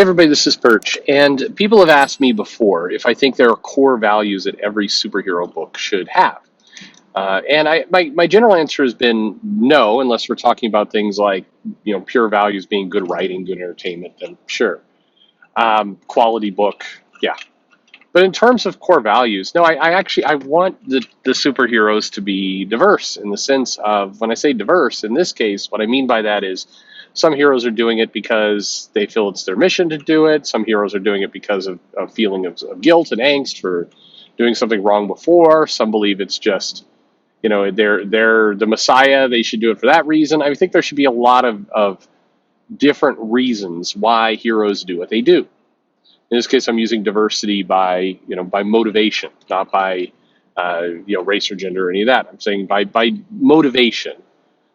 Hey everybody, this is Perch, and people have asked me before if I think there are core values that every superhero book should have. And my general answer has been no, unless we're talking about things like, pure values being good writing, good entertainment, then sure. Quality book, yeah. But in terms of core values, no, I want the superheroes to be diverse in the sense of when I say diverse, in this case, what I mean by that is some heroes are doing it because they feel it's their mission to do it. Some heroes are doing it because of a feeling of guilt and angst for doing something wrong before. Some believe it's just, they're the Messiah. They should do it for that reason. I think there should be a lot of different reasons why heroes do what they do. In this case, I'm using diversity by motivation, not by race or gender or any of that. I'm saying by motivation.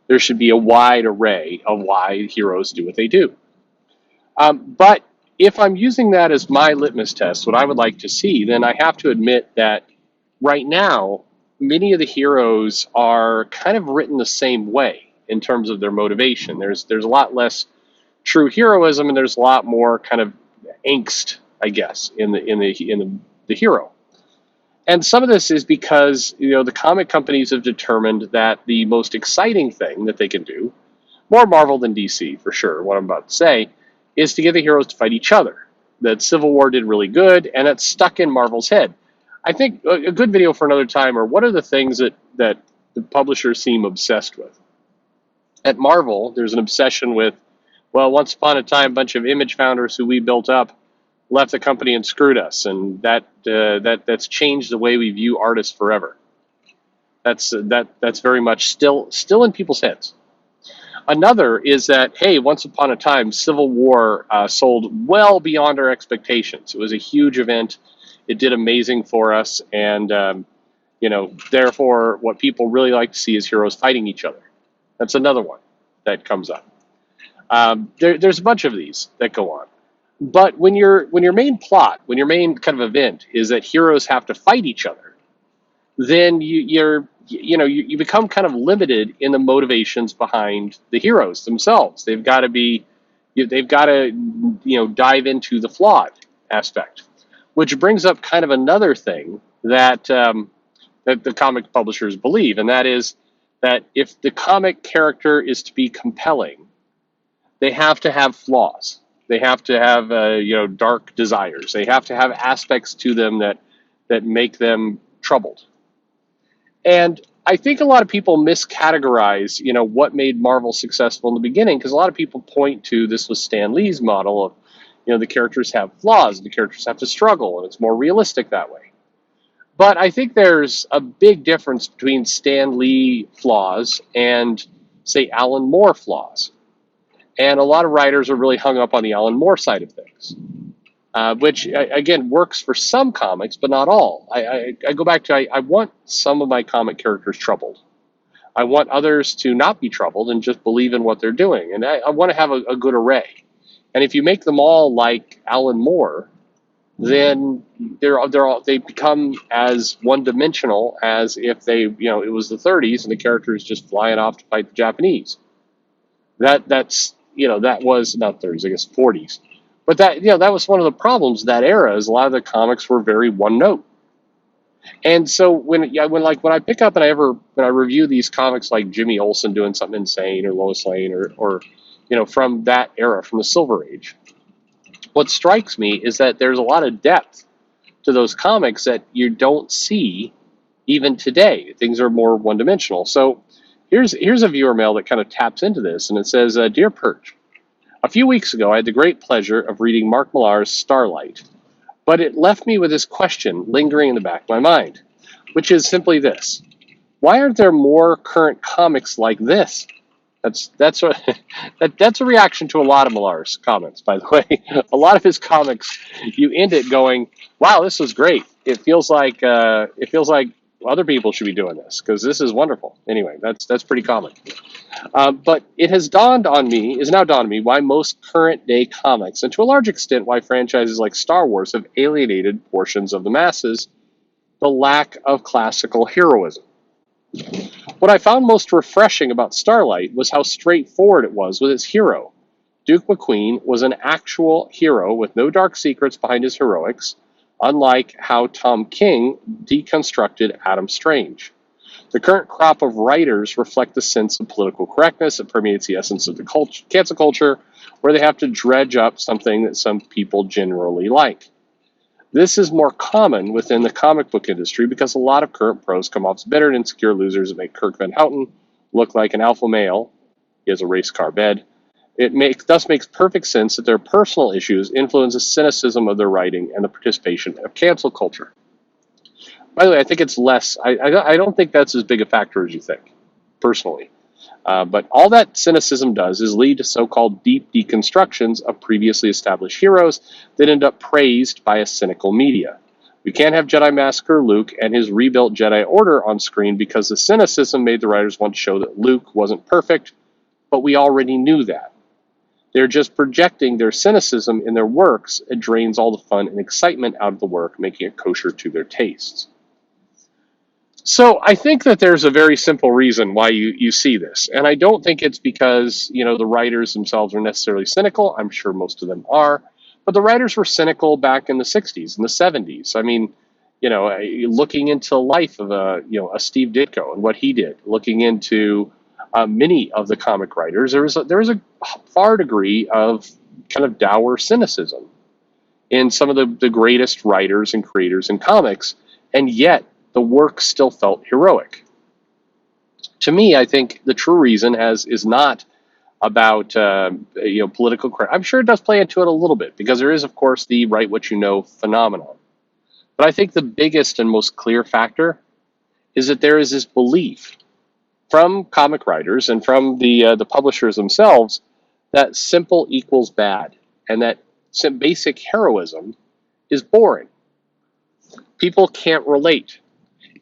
There should be a wide array of why heroes do what they do. But if I'm using that as my litmus test, what I would like to see, then I have to admit that right now, many of the heroes are kind of written the same way in terms of their motivation. There's a lot less true heroism, and there's a lot more kind of angst, I guess, in the hero. And some of this is because the comic companies have determined that the most exciting thing that they can do, more Marvel than DC for sure, what I'm about to say, is to get the heroes to fight each other. That Civil War did really good, and it's stuck in Marvel's head. I think a good video for another time are what are the things that the publishers seem obsessed with. At Marvel, there's an obsession with, well, once upon a time, a bunch of image founders who we built up left the company and screwed us, and that's changed the way we view artists forever. That's very much still in people's heads. Another is that, hey, once upon a time, Civil War sold well beyond our expectations. It was a huge event. It did amazing for us, and therefore, what people really like to see is heroes fighting each other. That's another one that comes up. There's a bunch of these that go on. But when your main plot, when your main kind of event is that heroes have to fight each other, then you become kind of limited in the motivations behind the heroes themselves. They've got to dive into the flawed aspect, which brings up kind of another thing that that the comic publishers believe, and that is that if the comic character is to be compelling, they have to have flaws. They have to have dark desires. They have to have aspects to them that make them troubled. And I think a lot of people miscategorize, what made Marvel successful in the beginning, because a lot of people point to this was Stan Lee's model of, the characters have flaws, the characters have to struggle, and it's more realistic that way. But I think there's a big difference between Stan Lee flaws and, say, Alan Moore flaws. And a lot of writers are really hung up on the Alan Moore side of things, which, again, works for some comics, but not all. I go back to I want some of my comic characters troubled. I want others to not be troubled and just believe in what they're doing. And I want to have a good array. And if you make them all like Alan Moore, then they become as one-dimensional as if it was the 30s and the character is just flying off to fight the Japanese. That was not 30s, I guess 40s. But that was one of the problems of that era, is a lot of the comics were very one note. And so when I pick up and when I review these comics like Jimmy Olsen doing something insane, or Lois Lane, or from that era, from the Silver Age, what strikes me is that there's a lot of depth to those comics that you don't see even today. Things are more one-dimensional. So here's a viewer mail that kind of taps into this, and it says, Dear Perch, a few weeks ago I had the great pleasure of reading Mark Millar's Starlight, but it left me with this question lingering in the back of my mind, which is simply this: why aren't there more current comics like this? That's a reaction to a lot of Millar's comments, by the way. A lot of his comics, you end it going, "Wow, this was great. It feels like other people should be doing this because this is wonderful." Anyway, that's pretty common. But it has now dawned on me why most current day comics, and to a large extent why franchises like Star Wars, have alienated portions of the masses: the lack of classical heroism. What I found most refreshing about Starlight was how straightforward it was with its hero. Duke McQueen was an actual hero with no dark secrets behind his heroics, unlike how Tom King deconstructed Adam Strange. The current crop of writers reflect the sense of political correctness that permeates the essence of the cancel culture, where they have to dredge up something that some people generally like. This is more common within the comic book industry because a lot of current pros come off as bitter and insecure losers that make Kirk Van Houten look like an alpha male. He has a race car bed. Thus makes perfect sense that their personal issues influence the cynicism of their writing and the participation of cancel culture. By the way, I think it's less. I don't think that's as big a factor as you think, personally. But all that cynicism does is lead to so-called deep deconstructions of previously established heroes that end up praised by a cynical media. We can't have Jedi Massacre Luke and his rebuilt Jedi Order on screen because the cynicism made the writers want to show that Luke wasn't perfect, but we already knew that. They're just projecting their cynicism in their works. It drains all the fun and excitement out of the work, making it kosher to their tastes. So I think that there's a very simple reason why you see this. And I don't think it's because, the writers themselves are necessarily cynical. I'm sure most of them are. But the writers were cynical back in the 60s and the 70s. I mean, looking into the life of a Steve Ditko and what he did, looking into many of the comic writers, there was a far degree of kind of dour cynicism in some of the greatest writers and creators in comics. And yet, the work still felt heroic. To me, I think the true reason is not about political correct. I'm sure it does play into it a little bit because there is, of course, the write what you know phenomenon. But I think the biggest and most clear factor is that there is this belief from comic writers and from the publishers themselves that simple equals bad, and that some basic heroism is boring. People can't relate.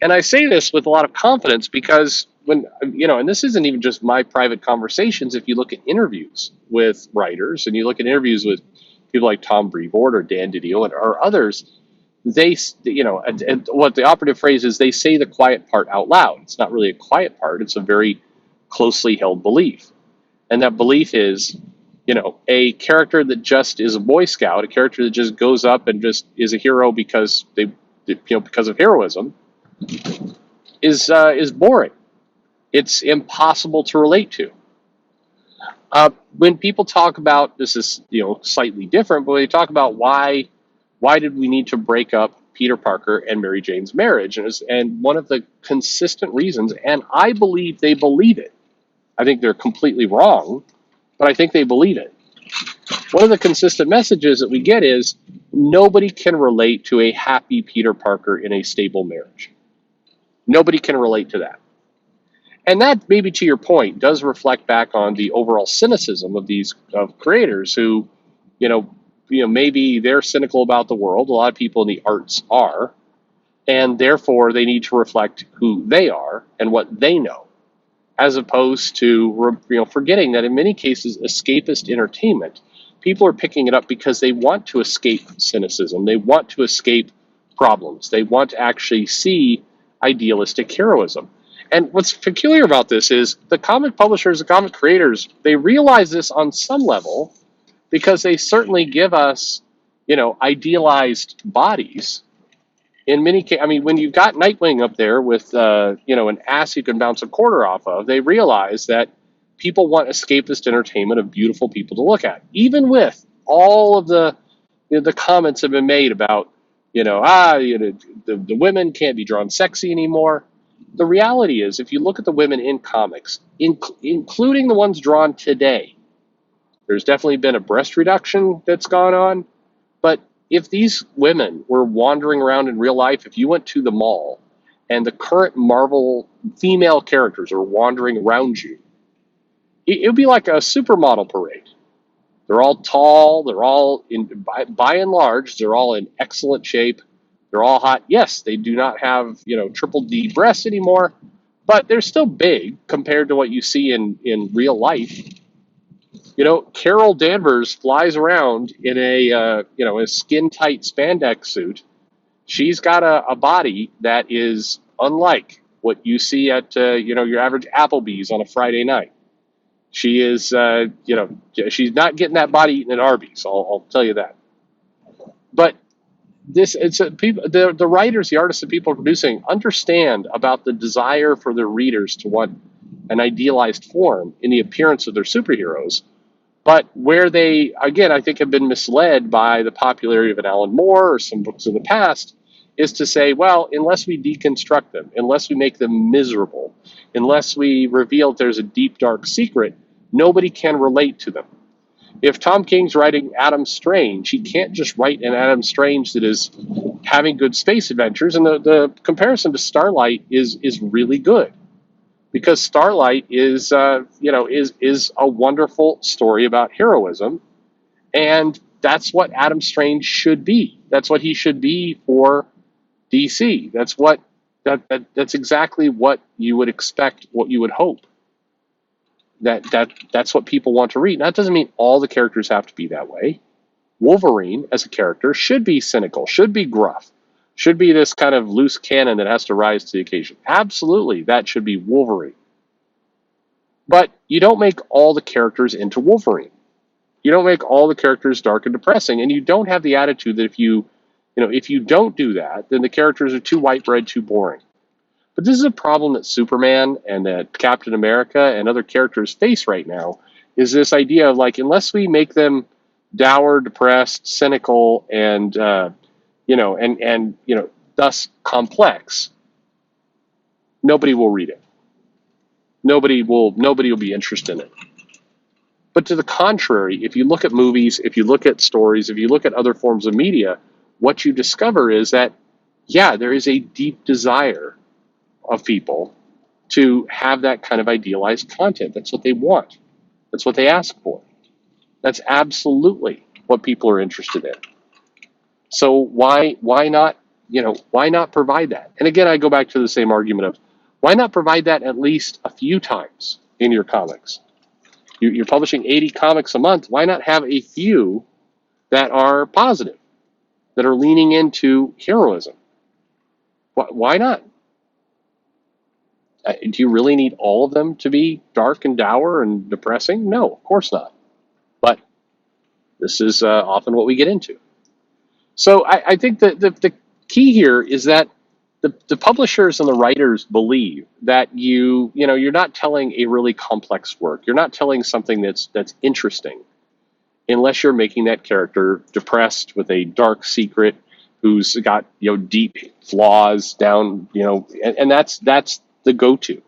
And I say this with a lot of confidence because and this isn't even just my private conversations. If you look at interviews with writers and you look at interviews with people like Tom Brevoort or Dan Didio or others, they, and what the operative phrase is, they say the quiet part out loud. It's not really a quiet part. It's a very closely held belief. And that belief is, a character that just is a Boy Scout, a character that just goes up and just is a hero because because of heroism, is boring. It's impossible to relate to. When people talk about this is slightly different, but when they talk about why did we need to break up Peter Parker and Mary Jane's marriage, and one of the consistent reasons, and I believe they believe it. I think they're completely wrong, but I think they believe it. One of the consistent messages that we get is nobody can relate to a happy Peter Parker in a stable marriage. Nobody can relate to that. And that, maybe to your point, does reflect back on the overall cynicism of these creators who, maybe they're cynical about the world. A lot of people in the arts are, and therefore they need to reflect who they are and what they know, as opposed to forgetting that in many cases, escapist entertainment, people are picking it up because they want to escape cynicism. They want to escape problems. They want to actually see idealistic heroism. And what's peculiar about this is the comic publishers, the comic creators, they realize this on some level because they certainly give us, idealized bodies. In many cases, I mean, when you've got Nightwing up there with, an ass you can bounce a quarter off of, they realize that people want escapist entertainment of beautiful people to look at, even with all of the comments have been made about, the women can't be drawn sexy anymore. The reality is, if you look at the women in comics, including the ones drawn today, there's definitely been a breast reduction that's gone on. But if these women were wandering around in real life, if you went to the mall and the current Marvel female characters are wandering around you, it would be like a supermodel parade. They're all tall. They're all, by and large, they're all in excellent shape. They're all hot. Yes, they do not have, triple D breasts anymore, but they're still big compared to what you see in real life. Carol Danvers flies around in a skin-tight spandex suit. She's got a body that is unlike what you see at, your average Applebee's on a Friday night. She is, she's not getting that body eaten at Arby's. I'll tell you that. But people, the writers, the artists, the people producing understand about the desire for their readers to want an idealized form in the appearance of their superheroes. But where they, again, I think have been misled by the popularity of an Alan Moore or some books in the past, is to say, well, unless we deconstruct them, unless we make them miserable, unless we reveal there's a deep, dark secret, nobody can relate to them. If Tom King's writing Adam Strange, he can't just write an Adam Strange that is having good space adventures. And the comparison to Starlight is really good, because Starlight is a wonderful story about heroism, and that's what Adam Strange should be. That's what he should be for DC. That's exactly what you would expect, what you would hope. That's what people want to read. That doesn't mean all the characters have to be that way. Wolverine as a character should be cynical, should be gruff, should be this kind of loose cannon that has to rise to the occasion. Absolutely, that should be Wolverine. But you don't make all the characters into Wolverine. You don't make all the characters dark and depressing, and you don't have the attitude that if you don't do that, then the characters are too white bread, too boring. But this is a problem that Superman and that Captain America and other characters face right now, is this idea of like, unless we make them dour, depressed, cynical, and thus complex, nobody will read it. Nobody will be interested in it. But to the contrary, if you look at movies, if you look at stories, if you look at other forms of media, what you discover is that, yeah, there is a deep desire of people to have that kind of idealized content. That's what they want. That's what they ask for. That's absolutely what people are interested in. So why not provide that? And again, I go back to the same argument of, why not provide that at least a few times in your comics? You're publishing 80 comics a month. Why not have a few that are positive, that are leaning into heroism? Why not? Do you really need all of them to be dark and dour and depressing? No, of course not. But this is often what we get into. So I think that the key here is that the publishers and the writers believe that you're not telling a really complex work. You're not telling something that's interesting unless you're making that character depressed with a dark secret who's got deep flaws down, and that's the go-to.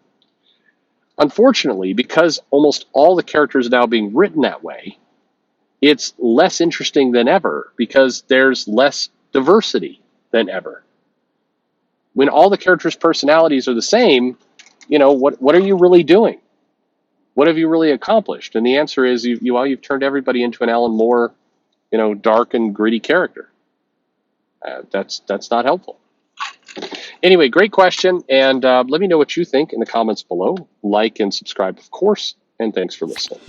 Unfortunately, because almost all the characters are now being written that way, it's less interesting than ever because there's less diversity than ever. When all the characters' personalities are the same, what are you really doing? What have you really accomplished? And the answer is you've turned everybody into an Alan Moore, dark and gritty character. That's not helpful. Anyway, great question, and let me know what you think in the comments below. Like and subscribe, of course, and thanks for listening.